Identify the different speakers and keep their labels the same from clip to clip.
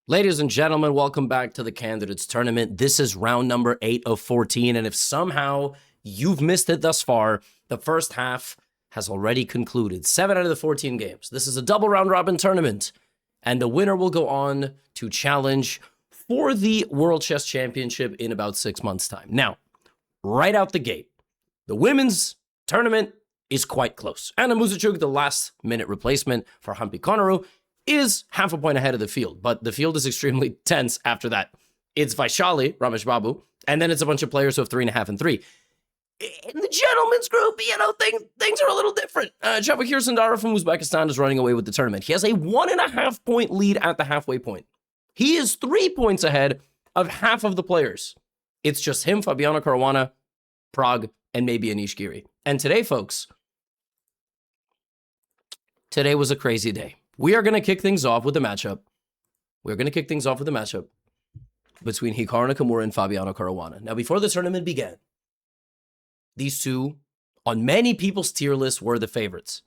Speaker 1: Ladies and gentlemen, welcome back to the Candidates Tournament. This is round number 8 of 14, and if somehow you've missed it thus far, the first half has already concluded. 7 out of the 14 games. This is a double round-robin tournament, and the winner will go on to challenge for the World Chess Championship in about 6 months' time. Now, right out the gate, the women's tournament is quite close. Anna Muzychuk, the last-minute replacement for Hampi Konaru, is half a point ahead of the field, but the field is extremely tense after that. It's Vaishali, Ramesh Babu, and then it's a bunch of players who have 3.5 and 3. In the gentlemen's group, things are a little different. Javahir Sindarov from Uzbekistan is running away with the tournament. He has a 1.5 point lead at the halfway point. He is 3 points ahead of half of the players. It's just him, Fabiano Caruana, Pragg, and maybe Anish Giri. And today, folks, today was a crazy day. We are going to kick things off with a matchup. Between Hikaru Nakamura and Fabiano Caruana. Now, before the tournament began, these two, on many people's tier lists, were the favorites.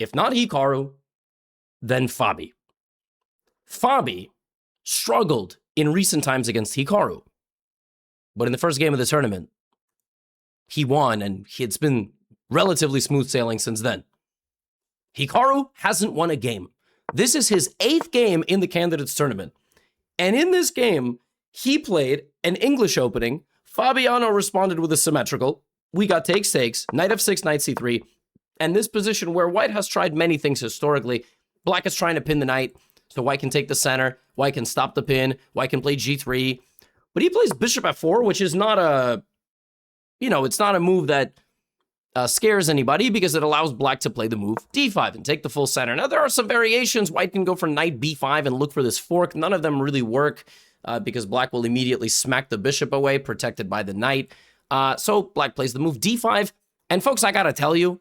Speaker 1: If not Hikaru, then Fabi. Fabi struggled in recent times against Hikaru. But in the first game of the tournament, he won, and it's been relatively smooth sailing since then. Hikaru hasn't won a game. This is his 8th game in the Candidates Tournament. And in this game, he played an English opening. Fabiano responded with a symmetrical. We got takes, knight f6, knight c3. And this position where white has tried many things historically. Black is trying to pin the knight, so white can take the center. White can stop the pin. White can play g3. But he plays bishop f4, which is not a, it's not a move that scares anybody because it allows black to play the move d5 and take the full center. Now, there are some variations. White can go for knight b5 and look for this fork. None of them really work because black will immediately smack the bishop away, protected by the knight. So black plays the move d5. And folks, I gotta tell you,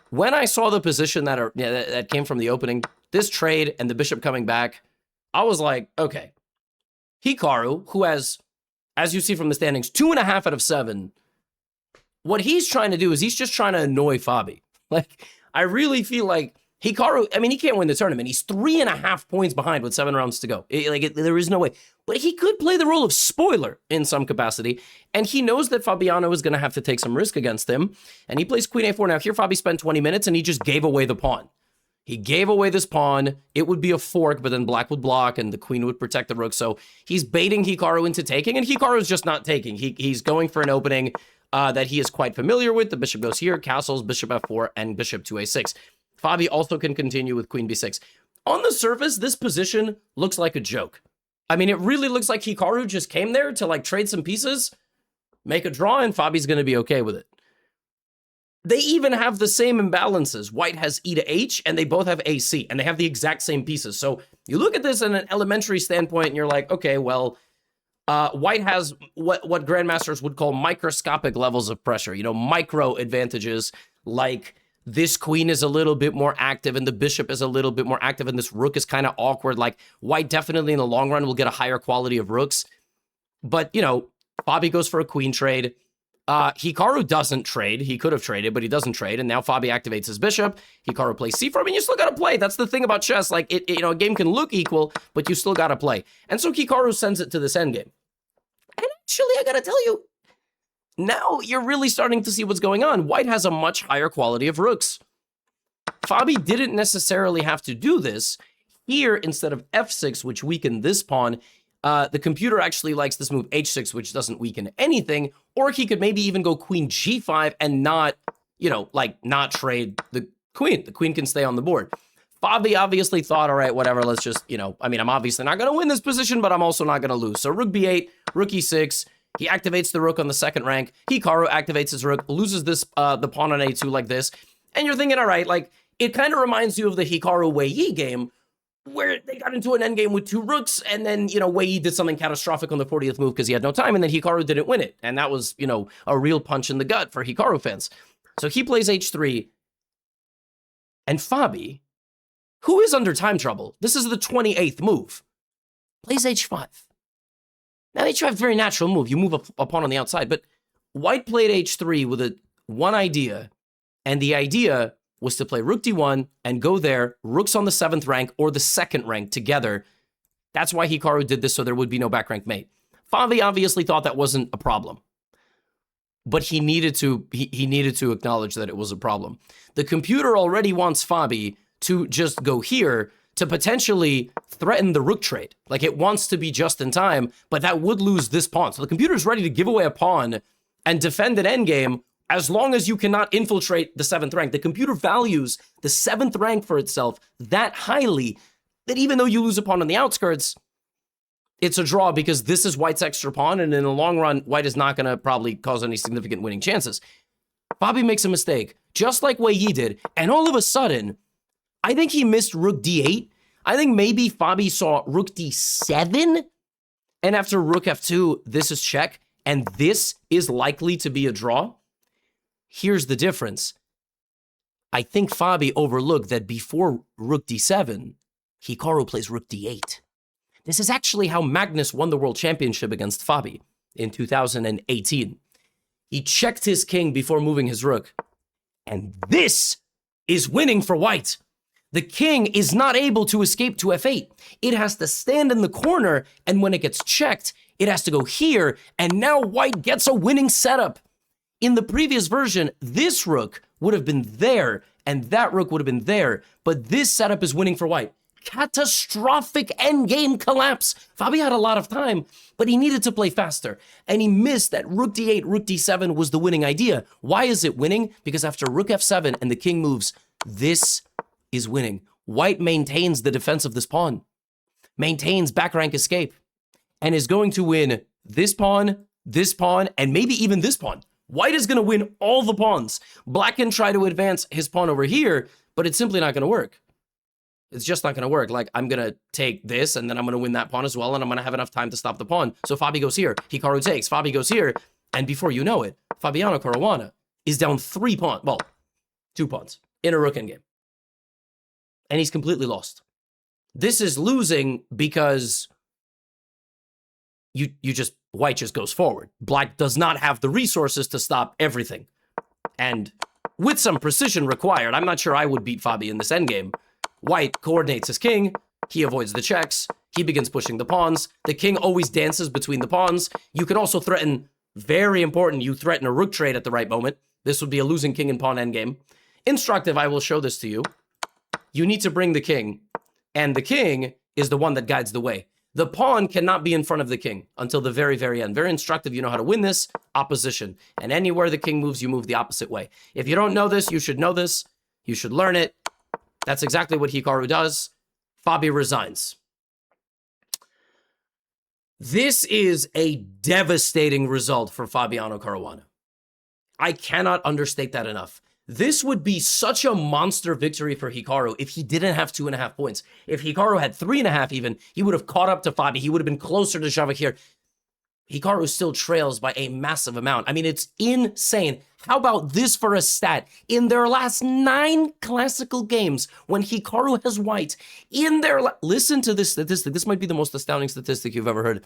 Speaker 1: when I saw the position that came from the opening, this trade and the bishop coming back, I was like, okay, Hikaru, who has, as you see from the standings, 2.5 out of 7, what he's trying to do is he's just trying to annoy Fabi. Like, I really feel like Hikaru, he can't win the tournament. He's 3.5 points behind with 7 rounds to go. There is no way. But he could play the role of spoiler in some capacity, and he knows that Fabiano is going to have to take some risk against him, and he plays queen a4. Now, here Fabi spent 20 minutes, and he just gave away the pawn. He gave away this pawn. It would be a fork, but then black would block, and the queen would protect the rook. So he's baiting Hikaru into taking, and Hikaru is just not taking. He's going for an opening that he is quite familiar with. The bishop goes here, castles, bishop f4, and bishop to a6. Fabi also can continue with queen b6. On the surface, this position looks like a joke. It really looks like Hikaru just came there to trade some pieces, make a draw, and Fabi's going to be okay with it. They even have the same imbalances. White has e to h, and they both have ac, and they have the exact same pieces. So you look at this in an elementary standpoint, and you're like, okay, well, white has what grandmasters would call microscopic levels of pressure, micro advantages, like this queen is a little bit more active and the bishop is a little bit more active and this rook is kind of awkward. Like, white definitely in the long run will get a higher quality of rooks. But, Fabi goes for a queen trade. Hikaru doesn't trade. He could have traded, but he doesn't trade. And now Fabi activates his bishop. Hikaru plays c4. You still got to play. That's the thing about chess. Like, a game can look equal, but you still got to play. And so Hikaru sends it to this endgame. And actually, I got to tell you, now you're really starting to see what's going on. White has a much higher quality of rooks. Fabi didn't necessarily have to do this. Here, instead of f6, which weakened this pawn, the computer actually likes this move h6, which doesn't weaken anything. Or he could maybe even go queen g5 and not, not trade the queen. The queen can stay on the board. Fabi obviously thought, all right, whatever, let's just, I'm obviously not going to win this position, but I'm also not going to lose. So rook b8, rook e6. He activates the rook on the second rank. Hikaru activates his rook, loses this the pawn on a2 like this. And you're thinking, all right, it kind of reminds you of the Hikaru Wei Yi game, where they got into an endgame with 2 rooks, and then, Wei Yi did something catastrophic on the 40th move because he had no time, and then Hikaru didn't win it. And that was, a real punch in the gut for Hikaru fans. So he plays h3, and Fabi, who is under time trouble, this is the 28th move, plays h5. Now, h5 is a very natural move. You move a pawn on the outside, but white played h3 with one idea, and the idea was to play rook d1 and go there, rooks on the 7th rank or the 2nd rank together. That's why Hikaru did this, so there would be no back rank mate. Fabi obviously thought that wasn't a problem, but he needed to acknowledge that it was a problem. The computer already wants Fabi to just go here to potentially threaten the rook trade. Like, it wants to be just in time, but that would lose this pawn. So the computer's ready to give away a pawn and defend an endgame as long as you cannot infiltrate the 7th rank. The computer values the 7th rank for itself that highly that even though you lose a pawn on the outskirts, it's a draw because this is White's extra pawn, and in the long run, White is not going to probably cause any significant winning chances. Fabi makes a mistake, just like Wei Yi did, and all of a sudden, I think he missed rook d8. I think maybe Fabi saw rook d7, and after rook f2, this is check, and this is likely to be a draw. Here's the difference. I think Fabi overlooked that before rook d7, Hikaru plays rook d8. This is actually how Magnus won the world championship against Fabi in 2018. He checked his king before moving his rook, and this is winning for White. The king is not able to escape to f8. It has to stand in the corner, and when it gets checked, it has to go here, and now White gets a winning setup. In the previous version, this rook would have been there, and that rook would have been there, but this setup is winning for White. Catastrophic endgame collapse. Fabi had a lot of time, but he needed to play faster, and he missed that rook d8, rook d7 was the winning idea. Why is it winning? Because after rook f7 and the king moves, this is winning. White maintains the defense of this pawn, maintains back rank escape, and is going to win this pawn, and maybe even this pawn. White is going to win all the pawns. Black can try to advance his pawn over here, but it's simply not going to work. It's just not going to work. Like, I'm going to take this, and then I'm going to win that pawn as well, and I'm going to have enough time to stop the pawn. So Fabi goes here. Hikaru takes. Fabi goes here. And before you know it, Fabiano Caruana is down 3 pawns. Well, 2 pawns in a rook endgame. And he's completely lost. This is losing because White just goes forward. Black does not have the resources to stop everything. And with some precision required, I'm not sure I would beat Fabi in this endgame. White coordinates his king. He avoids the checks. He begins pushing the pawns. The king always dances between the pawns. You can also threaten, very important, you threaten a rook trade at the right moment. This would be a losing king and pawn endgame. Instructive, I will show this to you. You need to bring the king, and the king is the one that guides the way. The pawn cannot be in front of the king until the very, very end. Very instructive. You know how to win this. Opposition. And anywhere the king moves, you move the opposite way. If you don't know this, you should know this. You should learn it. That's exactly what Hikaru does. Fabi resigns. This is a devastating result for Fabiano Caruana. I cannot understate that enough. This would be such a monster victory for Hikaru if he didn't have 2.5 points. If Hikaru had 3.5 even, he would have caught up to Fabi. He would have been closer to Javakir. Hikaru still trails by a massive amount. I mean, it's insane. How about this for a stat? In their last 9 classical games, when Hikaru has White, listen to this statistic. This might be the most astounding statistic you've ever heard.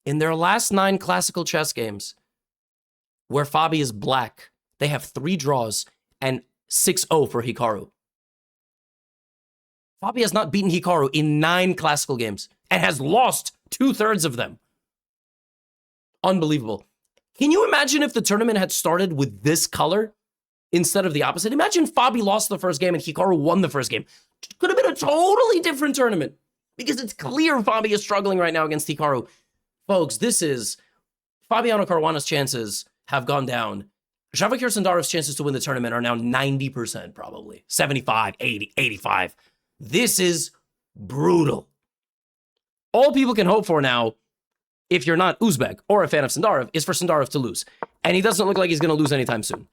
Speaker 1: In their last 9 classical chess games, where Fabi is Black, they have 3 draws and 6-0 for Hikaru. Fabi has not beaten Hikaru in 9 classical games and has lost 2/3 of them. Unbelievable. Can you imagine if the tournament had started with this color instead of the opposite? Imagine Fabi lost the first game and Hikaru won the first game. It could have been a totally different tournament because it's clear Fabi is struggling right now against Hikaru. Folks, this is Fabiano Caruana's chances have gone down. Javakir Sindarov's chances to win the tournament are now 90% probably. 75, 80, 85. This is brutal. All people can hope for now, if you're not Uzbek or a fan of Sindarov, is for Sindarov to lose. And he doesn't look like he's going to lose anytime soon.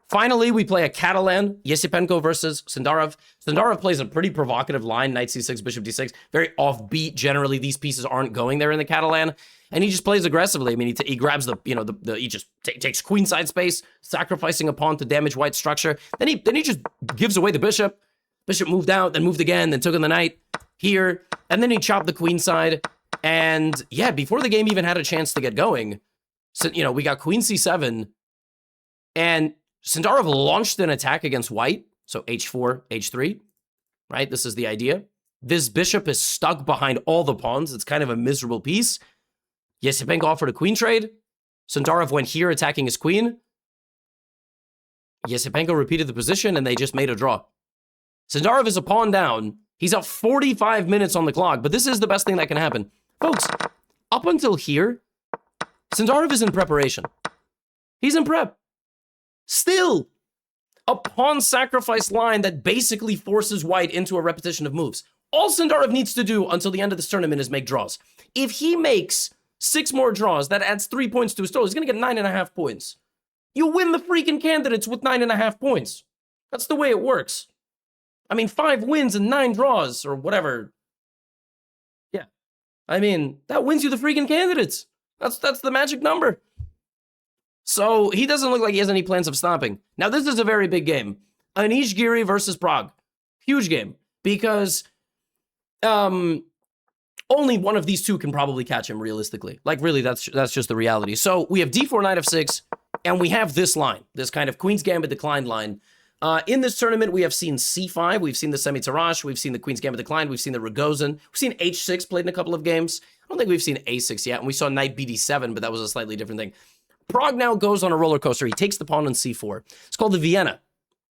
Speaker 1: Finally, we play a Catalan, Esipenko versus Sindarov. Sindarov plays a pretty provocative line, knight c6, bishop d6. Very offbeat. Generally, these pieces aren't going there in the Catalan. And he just plays aggressively. I mean, he grabs he just takes queenside space, sacrificing a pawn to damage White's structure. Then he just gives away the bishop. Bishop moved out, then moved again, then took in the knight here. And then he chopped the queenside. And yeah, before the game even had a chance to get going, so, we got queen c7, and Sindarov launched an attack against White. So h4, h3, right? This is the idea. This bishop is stuck behind all the pawns. It's kind of a miserable piece. Esipenko offered a queen trade. Sindarov went here attacking his queen. Esipenko repeated the position, and they just made a draw. Sindarov is a pawn down. He's up 45 minutes on the clock, but this is the best thing that can happen. Folks, up until here, Sindarov is in preparation. He's in prep. Still, a pawn sacrifice line that basically forces white into a repetition of moves. All Sindarov needs to do until the end of this tournament is make draws. If he makes 6 more draws, that adds 3 points to his total. He's going to get 9.5 points. You win the freaking candidates with 9.5 points. That's the way it works. I mean, 5 wins and 9 draws or whatever. Yeah. I mean, that wins you the freaking candidates. That's the magic number. So he doesn't look like he has any plans of stopping. Now, this is a very big game. Anish Giri versus Pragg. Huge game. Because only one of these two can probably catch him realistically. Like, really, that's just the reality. So we have d4, knight f6, and we have this line, this kind of Queen's Gambit declined line. In this tournament, we have seen c5, we've seen the semi-Tarrasch, we've seen the Queen's Gambit declined, we've seen the Rogozin, we've seen h6 played in a couple of games. I don't think we've seen a6 yet, and we saw knight bd7, but that was a slightly different thing. Pragg now goes on a roller coaster. He takes the pawn on c4. It's called the Vienna.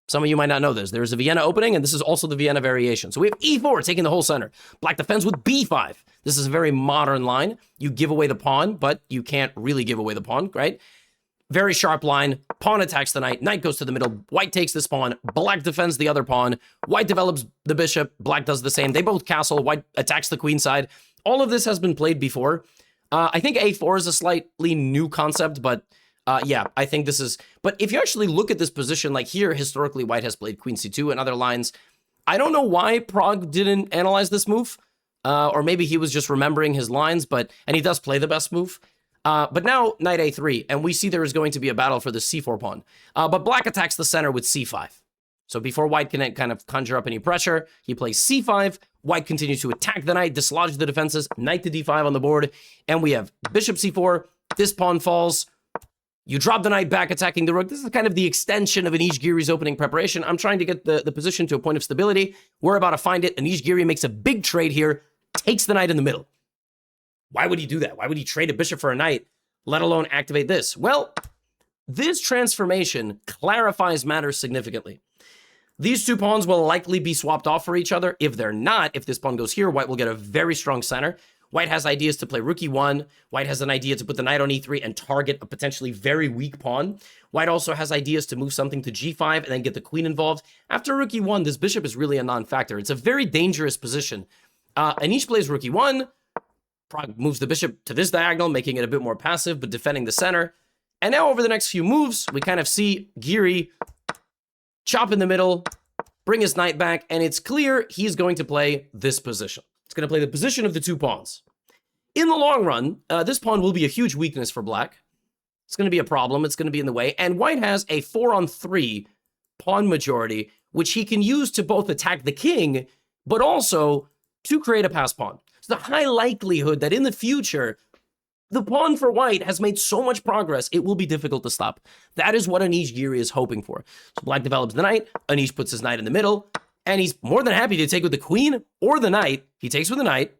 Speaker 1: Some of you might not know this. There's a Vienna opening, and this is also the Vienna variation. So we have e4 taking the whole center. Black defends with b5. This is a very modern line. You give away the pawn, but you can't really give away the pawn, right? Very sharp line. Pawn attacks the knight. Knight goes to the middle. White takes this pawn. Black defends the other pawn. White develops the bishop. Black does the same. They both castle. White attacks the queen side. All of this has been played before. I think a4 is a slightly new concept, but yeah, I think this is... But if you actually look at this position, like here, historically, white has played queen c2 and other lines. I don't know why Pragg didn't analyze this move, or maybe he was just remembering his lines, and he does play the best move. But now, knight a3, and we see there is going to be a battle for the c4 pawn. But black attacks the center with c5. So before white can kind of conjure up any pressure, he plays c5. White continues to attack the knight, dislodge the defenses, knight to d5 on the board, and we have bishop c4. This pawn falls. You drop the knight back, attacking the rook. This is kind of the extension of Anish Giri's opening preparation. I'm trying to get the position to a point of stability. We're about to find it. Anish Giri makes a big trade here, takes the knight in the middle. Why would he do that? Why would he trade a bishop for a knight, let alone activate this? Well, this transformation clarifies matters significantly. These two pawns will likely be swapped off for each other. If they're not, if this pawn goes here, white will get a very strong center. White has ideas to play rook e1. White has an idea to put the knight on e3 and target a potentially very weak pawn. White also has ideas to move something to g5 and then get the queen involved. After rook e1, this bishop is really a non-factor. It's a very dangerous position. Anish plays rook e1. Pragg moves the bishop to this diagonal, making it a bit more passive, but defending the center. And now over the next few moves, we kind of see Giri chop in the middle, bring his knight back, and it's clear he's going to play this position. It's going to play the position of the two pawns. In the long run, this pawn will be a huge weakness for black. It's going to be a problem. It's going to be in the way. And white has a 4-on-3 pawn majority, which he can use to both attack the king, but also to create a pass pawn. So the high likelihood that in the future, the pawn for white has made so much progress, it will be difficult to stop. That is what Anish Giri is hoping for. So black develops the knight. Anish puts his knight in the middle. And he's more than happy to take with the queen or the knight. He takes with the knight.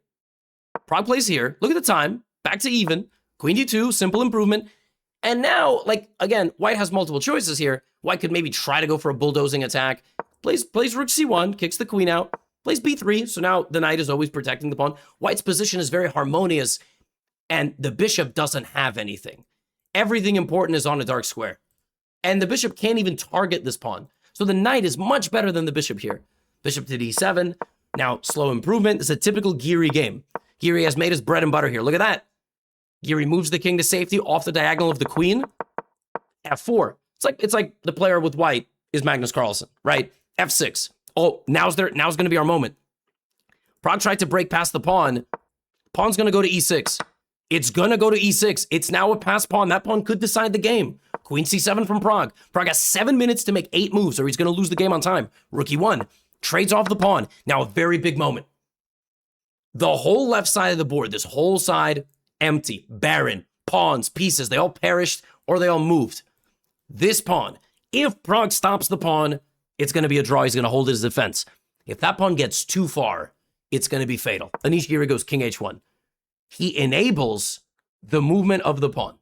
Speaker 1: Pragg plays here. Look at the time. Back to even. Queen d2, simple improvement. And now, like, again, white has multiple choices here. White could maybe try to go for a bulldozing attack. Plays rook c1, kicks the queen out. Plays b3, so now the knight is always protecting the pawn. White's position is very harmonious, and the bishop doesn't have anything. Everything important is on a dark square. And the bishop can't even target this pawn. So the knight is much better than the bishop here. Bishop to d7. Now, slow improvement. It's a typical Giri game. Giri has made his bread and butter here. Look at that. Giri moves the king to safety off the diagonal of the queen. f4. It's like the player with white is Magnus Carlsen, right? f6. Oh, now's going to be our moment. Pragg tried to break past the pawn. Pawn's going to go to e6. It's going to go to e6. It's now a pass pawn. That pawn could decide the game. Queen c7 from Pragg. Pragg has 7 minutes to make 8 moves or he's going to lose the game on time. Rook e1. Trades off the pawn. Now a very big moment. The whole left side of the board, this whole side, empty, barren, pawns, pieces, they all perished or they all moved. This pawn, if Pragg stops the pawn, it's going to be a draw. He's going to hold his defense. If that pawn gets too far, it's going to be fatal. Anish Giri goes king h1. He enables the movement of the pawn.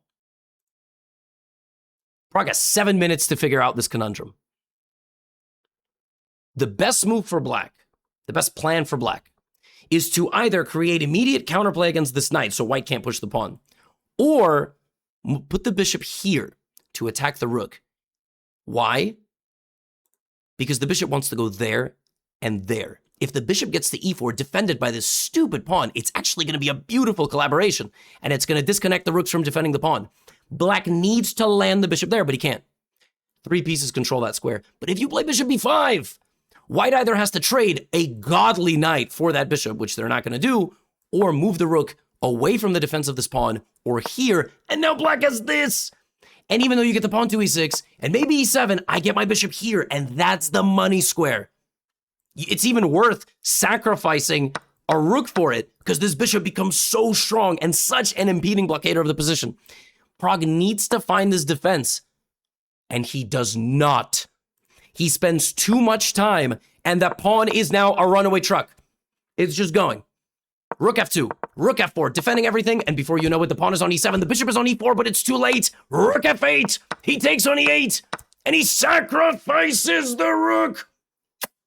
Speaker 1: Pragg has 7 minutes to figure out this conundrum. The best move for black, the best plan for black, is to either create immediate counterplay against this knight so white can't push the pawn, or put the bishop here to attack the rook. Why? Because the bishop wants to go there and there. If the bishop gets to e4 defended by this stupid pawn, it's actually going to be a beautiful collaboration, and it's going to disconnect the rooks from defending the pawn. Black needs to land the bishop there, but he can't. 3 pieces control that square. But if you play bishop b5, white either has to trade a godly knight for that bishop, which they're not going to do, or move the rook away from the defense of this pawn, or here, and now black has this. And even though you get the pawn to e6, and maybe e7, I get my bishop here, and that's the money square. It's even worth sacrificing a rook for it, because this bishop becomes so strong and such an impeding blockader of the position. Pragg needs to find this defense, and he does not. He spends too much time, and that pawn is now a runaway truck. It's just going. Rook f2, rook f4, defending everything, and before you know it, the pawn is on e7, the bishop is on e4, but it's too late. Rook f8, he takes on e8, and he sacrifices the rook.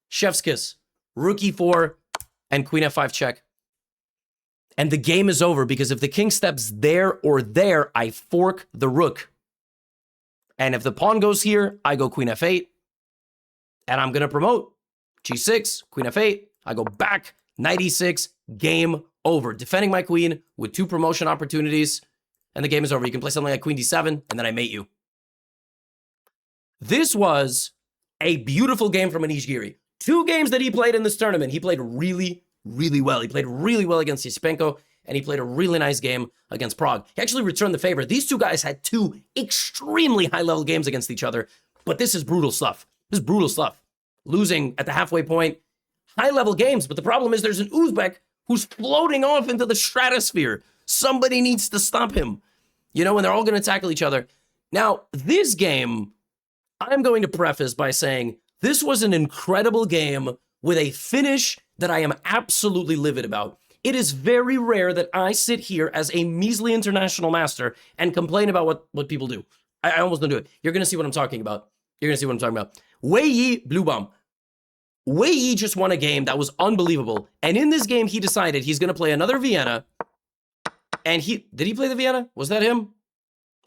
Speaker 1: Chef's kiss. Rook e4, and queen f5 check. And the game is over, because if the king steps there or there, I fork the rook. And if the pawn goes here, I go queen f8. And I'm going to promote. G6, queen f8. I go back, knight e6, game over. Defending my queen with 2 promotion opportunities. And the game is over. You can play something like queen d7, and then I mate you. This was a beautiful game from Anish Giri. 2 games that he played in this tournament, he played really, really well. He played really well against Esipenko, and he played a really nice game against Pragg. He actually returned the favor. These 2 guys had 2 extremely high-level games against each other, but this is brutal stuff. This is brutal stuff. Losing at the halfway point, high-level games, but the problem is there's an Uzbek who's floating off into the stratosphere. Somebody needs to stop him, you know, and they're all going to tackle each other. Now, this game, I'm going to preface by saying this was an incredible game with a finish that I am absolutely livid about. It is very rare that I sit here as a measly international master and complain about what people do. I almost don't do it. You're going to see what I'm talking about. You're going to see what I'm talking about. Wei Yi Blubaum. Wei Yi just won a game that was unbelievable. And in this game, he decided he's going to play another Vienna. And did he play the Vienna? Was that him?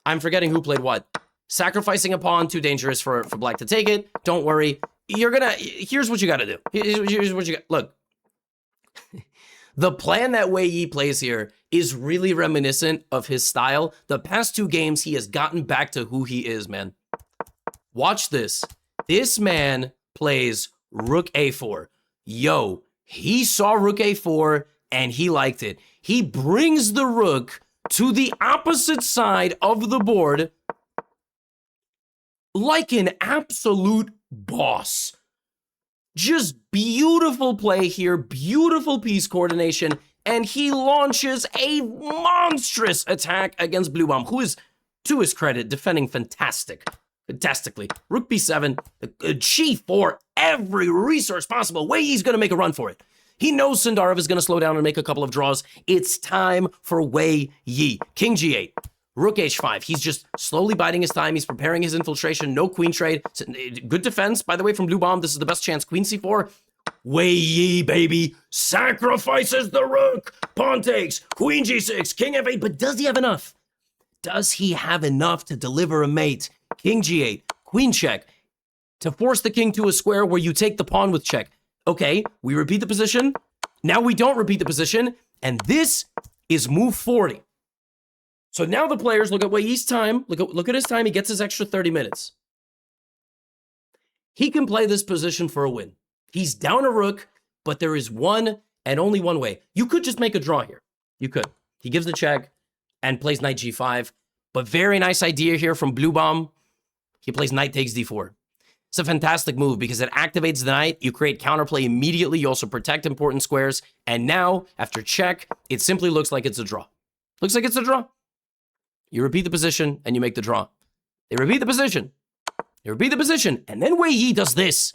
Speaker 1: I'm forgetting who played what. Sacrificing a pawn, too dangerous for black to take it. Don't worry. Here's what you got to do. Here's what you got. Look. The plan that Wei Yi plays here is really reminiscent of his style. The past 2 games, he has gotten back to who he is, man. Watch this. This man plays rook a4. Yo, he saw rook a4 and he liked it. He brings the rook to the opposite side of the board like an absolute boss. Just beautiful play here, beautiful piece coordination, and he launches a monstrous attack against Blubaum, who is, to his credit, defending fantastically. Rook b7, g4, every resource possible. Wei Yi's going to make a run for it. He knows Sindarov is going to slow down and make a couple of draws. It's time for Wei Yi. King g8. Rook h5. He's just slowly biding his time. He's preparing his infiltration. No queen trade. Good defense, by the way, from Blubaum. This is the best chance. Queen c4. Wei Yi, baby, sacrifices the rook. Pawn takes. Queen g6. King f8. But does he have enough? Does he have enough to deliver a mate? King g8. Queen check. To force the king to a square where you take the pawn with check. Okay, we repeat the position. Now we don't repeat the position. And this is move 40. So now the players look at Wei Yi's time. Look at his time. He gets his extra 30 minutes. He can play this position for a win. He's down a rook, but there is one and only one way. You could just make a draw here. You could. He gives the check and plays knight g5. But very nice idea here from Blubaum. He plays knight takes d4. It's a fantastic move because it activates the knight. You create counterplay immediately. You also protect important squares. And now, after check, it simply looks like it's a draw. Looks like it's a draw. You repeat the position, and you make the draw. They repeat the position. They repeat the position. And then Wei Yi does this.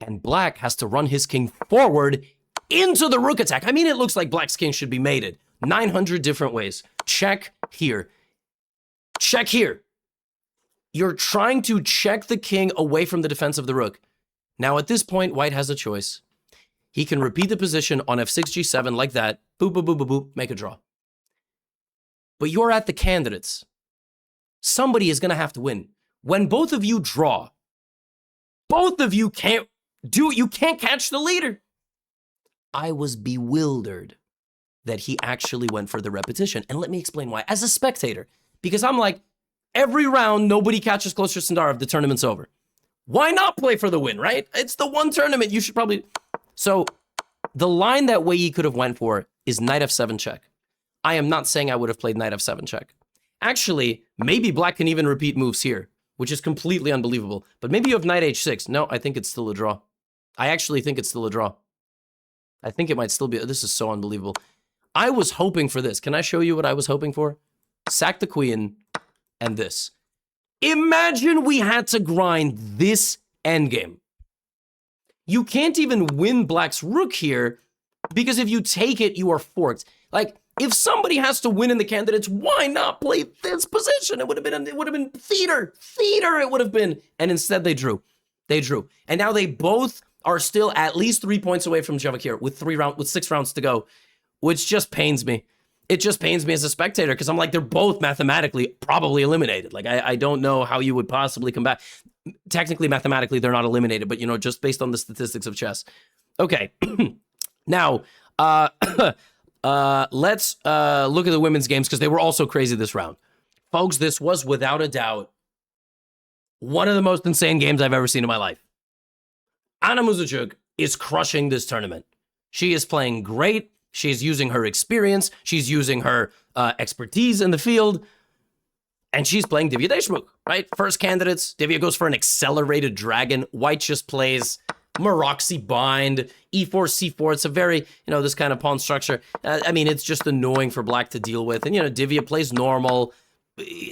Speaker 1: And black has to run his king forward into the rook attack. I mean, it looks like black's king should be mated 900 different ways. Check here. Check here. You're trying to check the king away from the defense of the rook. Now, at this point, white has a choice. He can repeat the position on f6, g7 like that. Boop, boop, boop, boop, boop, make a draw. But you're at the candidates. Somebody is going to have to win. When both of you draw, both of you can't catch the leader. I was bewildered that he actually went for the repetition. And let me explain why. As a spectator, because I'm like, every round, nobody catches closer to Sindarov, the tournament's over. Why not play for the win, right? It's the one tournament you should probably... So the line that Wei Yi could have went for is knight f7 check. I am not saying I would have played knight f7 check. Actually, maybe black can even repeat moves here, which is completely unbelievable. But maybe you have knight h6. No, I think it's still a draw. I actually think it's still a draw. I think it might still be... This is so unbelievable. I was hoping for this. Can I show you what I was hoping for? Sack the queen and this. Imagine we had to grind this endgame. You can't even win black's rook here because if you take it, you are forked. Like, if somebody has to win in the candidates, why not play this position? It would have been theater. Theater it would have been. And instead they drew. They drew. And now they both are still at least 3 points away from Javakir with 6 rounds to go, which just pains me. It just pains me as a spectator because I'm like, they're both mathematically probably eliminated. Like, I don't know how you would possibly come back. Technically, mathematically, they're not eliminated, but, you know, just based on the statistics of chess. Okay. Now, let's look at the women's games because they were also crazy this round. Folks, this was without a doubt one of the most insane games I've ever seen in my life. Anna Muzychuk is crushing this tournament. She is playing great. She's using her experience. She's using her expertise in the field. And she's playing Divya Muzychuk, right? First candidates, Divya goes for an accelerated dragon. White just plays Maroxy bind, e4, c4. It's a very, you know, this kind of pawn structure. I mean, it's just annoying for black to deal with. And, you know, Divya plays normal,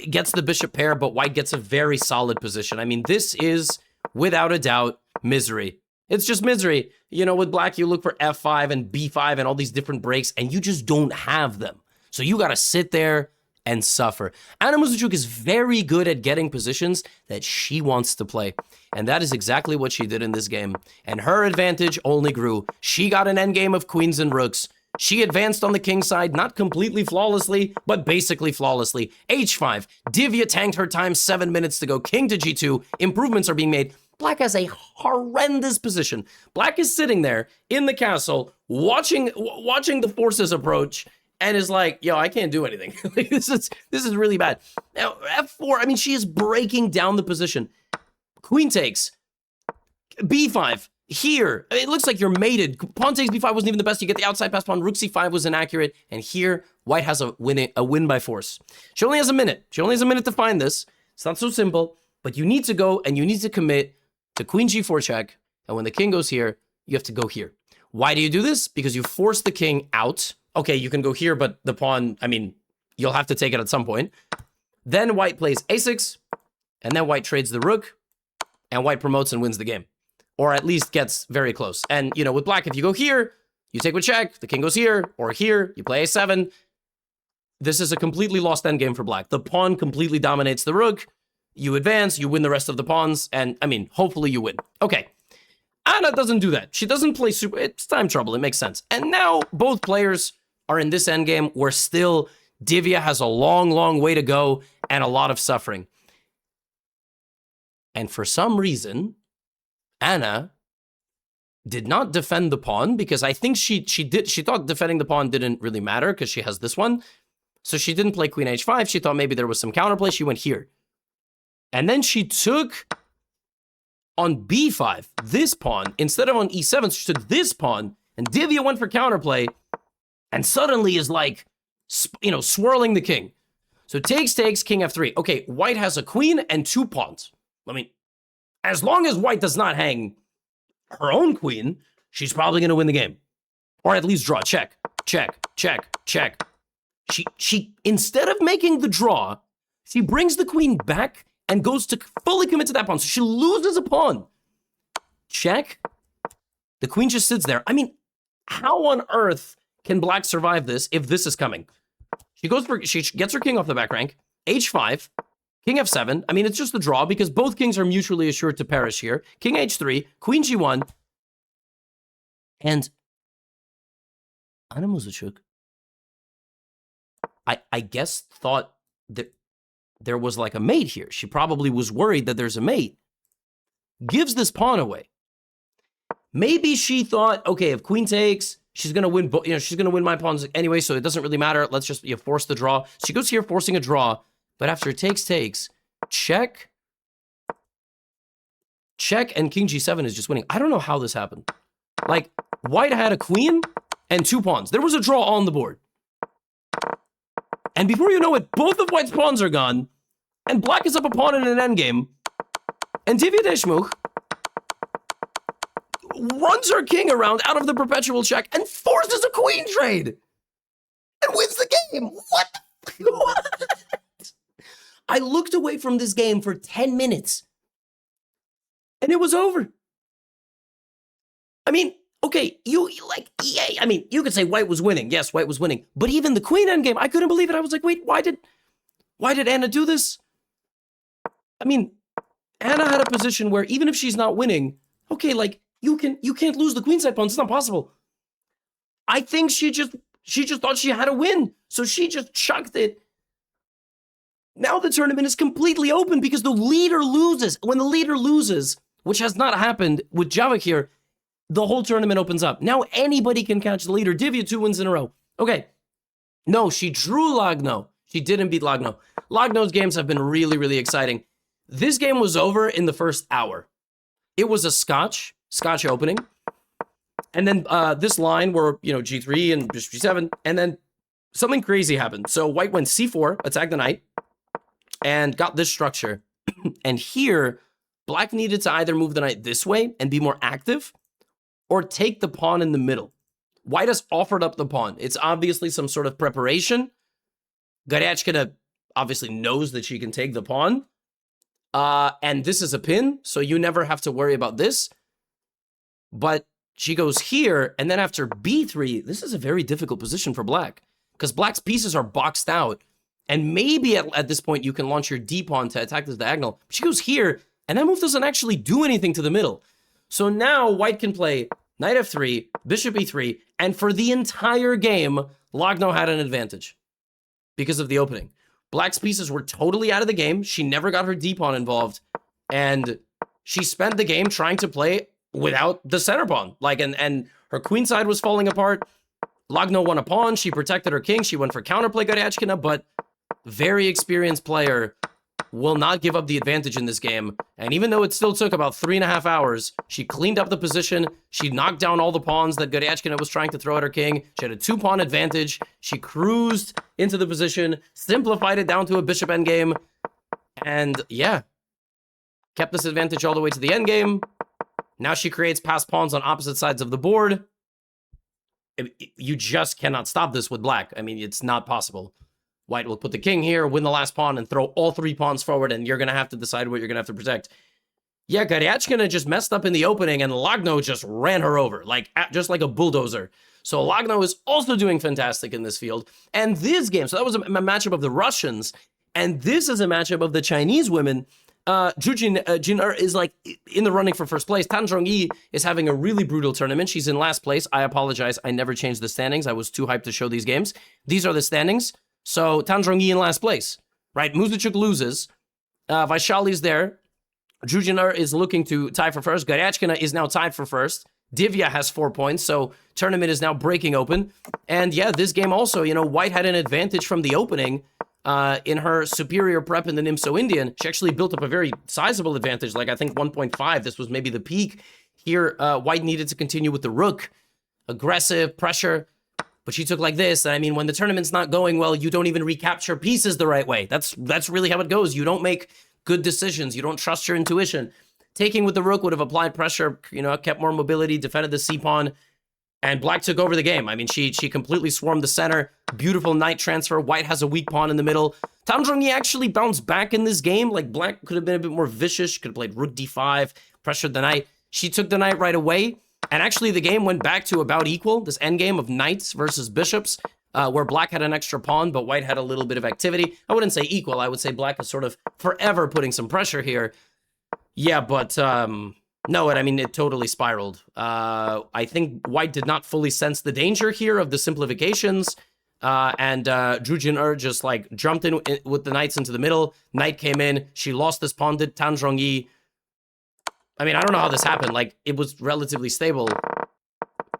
Speaker 1: gets the bishop pair, but white gets a very solid position. I mean, this is, without a doubt, misery. It's just misery. You know, with black, you look for f5 and b5 and all these different breaks, and you just don't have them. So you got to sit there and suffer. Anna Muzychuk is very good at getting positions that she wants to play. And that is exactly what she did in this game. And her advantage only grew. She got an endgame of queens and rooks. She advanced on the king side, not completely flawlessly, but basically flawlessly. h5. Divya tanked her time 7 minutes to go. King to g2. Improvements are being made. Black has a horrendous position. Black is sitting there in the castle, watching the forces approach, and is like, yo, I can't do anything. Like, this is really bad. Now, f4, I mean, she is breaking down the position. Queen takes. b5. Here, it looks like you're mated. Pawn takes b5 wasn't even the best. You get the outside pass pawn. Rook c5 was inaccurate. And here, white has a win by force. She only has a minute. She only has a minute to find this. It's not so simple. But you need to go and you need to commit to queen g4 check. And when the king goes here, you have to go here. Why do you do this? Because you force the king out. Okay, you can go here, but the pawn, I mean, you'll have to take it at some point. Then white plays a6, and then white trades the rook, and white promotes and wins the game. Or at least gets very close. And, you know, with black, if you go here, you take with check, the king goes here, or here, you play a7. This is a completely lost endgame for black. The pawn completely dominates the rook. You advance, you win the rest of the pawns, and, I mean, hopefully you win. Okay. Anna doesn't do that. She doesn't play super... It's time trouble. It makes sense. And now both players are in this endgame where still Divya has a long, long way to go and a lot of suffering. And for some reason, Anna did not defend the pawn because I think she thought defending the pawn didn't really matter because she has this one. So she didn't play queen h5. She thought maybe there was some counterplay. She went here. And then she took on b5, this pawn, instead of on e7, she took this pawn, and Divya went for counterplay, and suddenly is like, you know, swirling the king. So takes, king f3. Okay, white has a queen and 2 pawns. I mean, as long as white does not hang her own queen, she's probably going to win the game. Or at least draw. Check, check, check, check. She instead of making the draw, she brings the queen back and goes to fully commit to that pawn. So she loses a pawn. Check, The queen just sits there. I mean, how on earth can black survive this if this is coming? She gets her king off the back rank. H5, king F7. I mean, it's just a draw because both kings are mutually assured to perish here. King H3, queen G1. And Anna Muzychuk, I guess, thought that there was like a mate here. She probably was worried that there's a mate. Gives this pawn away. Maybe she thought, okay, if queen takes, she's gonna win. She's gonna win my pawns anyway, so it doesn't really matter. Let's just force the draw. She goes here, forcing a draw. But after takes, check, and king G7 is just winning. I don't know how this happened. Like, white had a queen and 2 pawns. There was a draw on the board. And before you know it, both of white's pawns are gone, and black is up a pawn in an endgame. And Divya Muzychuk runs her king around out of the perpetual check and forces a queen trade and wins the game. What? What? I looked away from this game for 10 minutes and it was over. I mean, okay, you could say white was winning. Yes, white was winning. But even the queen endgame, I couldn't believe it. I was like, wait, why did Anna do this? I mean, Anna had a position where even if she's not winning, okay, like you can't lose the queenside pawn. It's not possible. I think she just thought she had to win. So she just chucked it. Now the tournament is completely open because the leader loses. When the leader loses, which has not happened with Javik here, the whole tournament opens up. Now anybody can catch the leader. Divya 2 wins in a row. Okay. No, she drew Lagno. She didn't beat Lagno. Lagno's games have been really, really exciting. This game was over in the first hour. It was a Scotch opening. And then this line where, G3 and G7, and then something crazy happened. So white went C4, attacked the knight, and got this structure. And here, black needed to either move the knight this way and be more active, or take the pawn in the middle. White has offered up the pawn. It's obviously some sort of preparation. Goryachkina obviously knows that she can take the pawn. And this is a pin, so you never have to worry about this. But she goes here, and then after B3, this is a very difficult position for black, because black's pieces are boxed out. And maybe at this point, you can launch your D pawn to attack this diagonal. But she goes here, and that move doesn't actually do anything to the middle. So now white can play knight F3, bishop E3, and for the entire game, Lagno had an advantage because of the opening. Black's pieces were totally out of the game. She never got her D pawn involved, and she spent the game trying to play without the center pawn. And her queen side was falling apart. Lagno won a pawn. She protected her king. She went for counterplay Goryachkina, but very experienced player will not give up the advantage in this game. And even though it still took about 3.5 hours, she cleaned up the position. She knocked down all the pawns that Goryachkina was trying to throw at her king. She had a 2-pawn advantage. She cruised into the position, simplified it down to a bishop endgame, and yeah, kept this advantage all the way to the endgame. Now she creates passed pawns on opposite sides of the board. You just cannot stop this with black. I mean, it's not possible. White will put the king here, win the last pawn, and throw all 3 pawns forward, and you're going to have to decide what you're going to have to protect. Yeah, Goryachkina just messed up in the opening, and Lagno just ran her over, just like a bulldozer. So Lagno is also doing fantastic in this field. And this game, so that was a matchup of the Russians, and this is a matchup of the Chinese women. Zhu Jiner is in the running for first place. Zhongyi is having a really brutal tournament. She's in last place. I apologize. I never changed the standings. I was too hyped to show these games. These are the standings. So Zhongyi in last place, right? Muzychuk loses. Vaishali's there. Zhu Jiner is looking to tie for first. Goryachkina is now tied for first. Divya has 4 points, so tournament is now breaking open. And yeah, this game also, white had an advantage from the opening in her superior prep in the Nimso Indian. She actually built up a very sizable advantage, I think 1.5. This was maybe the peak. Here, white needed to continue with the rook. Aggressive, pressure. But she took like this. I mean, when the tournament's not going well, you don't even recapture pieces the right way. That's really how it goes. You don't make good decisions. You don't trust your intuition. Taking with the rook would have applied pressure, kept more mobility, defended the c-pawn, and black took over the game. I mean, she completely swarmed the center. Beautiful knight transfer. White has a weak pawn in the middle. Zhongyi actually bounced back in this game. Black could have been a bit more vicious. She could have played rook d5, pressured the knight. She took the knight right away. And actually, the game went back to about equal, this endgame of knights versus bishops, where black had an extra pawn, but white had a little bit of activity. I wouldn't say equal. I would say black is sort of forever putting some pressure here. Yeah, but no, I mean, it totally spiraled. I think white did not fully sense the danger here of the simplifications. And Zhu Jiner just like jumped in with the knights into the middle. Knight came in. She lost this pawn, did Tan Zhongyi. I mean, I don't know how this happened. Like, it was relatively stable.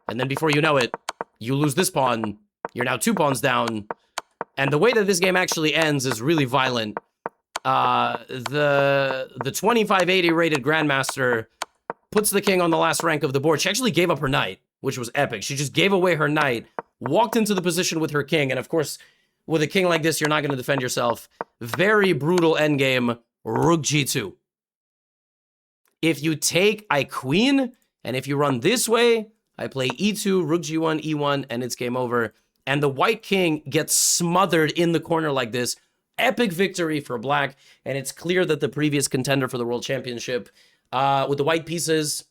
Speaker 1: And then before you know it, you lose this pawn. You're now 2 pawns down. And the way that this game actually ends is really violent. The 2580 rated Grandmaster puts the king on the last rank of the board. She actually gave up her knight, which was epic. She just gave away her knight, walked into the position with her king. And of course, with a king like this, you're not going to defend yourself. Very brutal endgame, Rook G2. If you take I queen, and if you run this way, I play E2, Rook G1, E1, and it's game over. And the white king gets smothered in the corner like this. Epic victory for black, and it's clear that the previous contender for the World Championship with the white pieces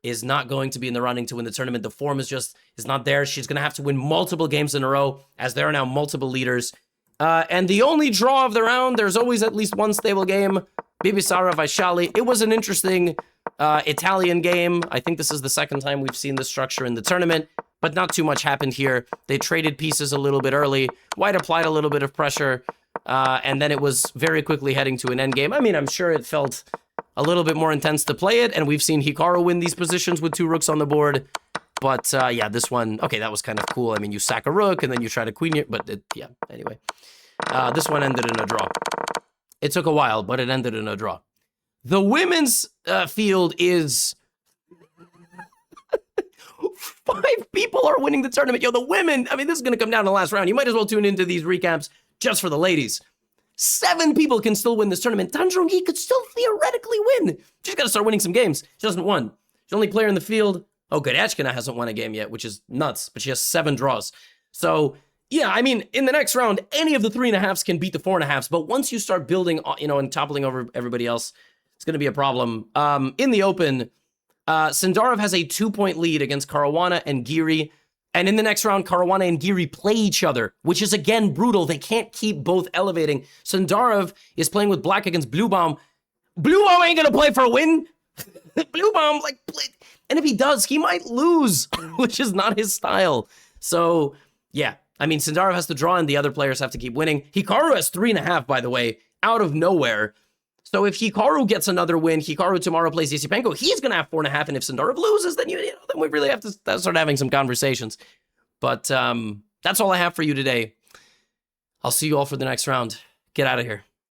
Speaker 1: is not going to be in the running to win the tournament. The form is not there. She's going to have to win multiple games in a row, as there are now multiple leaders. And the only draw of the round, there's always at least one stable game. Bibisara Vaishali. It was an interesting Italian game. I think this is the second time we've seen this structure in the tournament, but not too much happened here. They traded pieces a little bit early. White applied a little bit of pressure, and then it was very quickly heading to an endgame. I mean, I'm sure it felt a little bit more intense to play it, and we've seen Hikaru win these positions with 2 rooks on the board. But yeah, this one, okay, that was kind of cool. I mean, you sack a rook, and then you try to queen it, but yeah, anyway. This one ended in a draw. It took a while, but it ended in a draw. The women's field is... 5 people are winning the tournament. Yo, the women, I mean, this is going to come down to the last round. You might as well tune into these recaps just for the ladies. 7 people can still win this tournament. Tan Zhongyi could still theoretically win. She's got to start winning some games. She hasn't won. She's the only player in the field. Oh, Goryachkina hasn't won a game yet, which is nuts, but she has 7 draws. So... yeah, I mean, in the next round, any of the 3.5s can beat the 4.5s, but once you start building, you know, and toppling over everybody else, it's going to be a problem. In the open, Sindarov has a 2-point lead against Caruana and Giri, and in the next round, Caruana and Giri play each other, which is, again, brutal. They can't keep both elevating. Sindarov is playing with black against Blubaum. Blubaum ain't going to play for a win. Blubaum, like, and if he does, he might lose, which is not his style. So, yeah. I mean, Sindarov has to draw, and the other players have to keep winning. Hikaru has 3.5, by the way, out of nowhere. So if Hikaru gets another win, Hikaru tomorrow plays Esipenko, he's going to have 4.5, and if Sindarov loses, then, then we really have to start having some conversations. But that's all I have for you today. I'll see you all for the next round. Get out of here.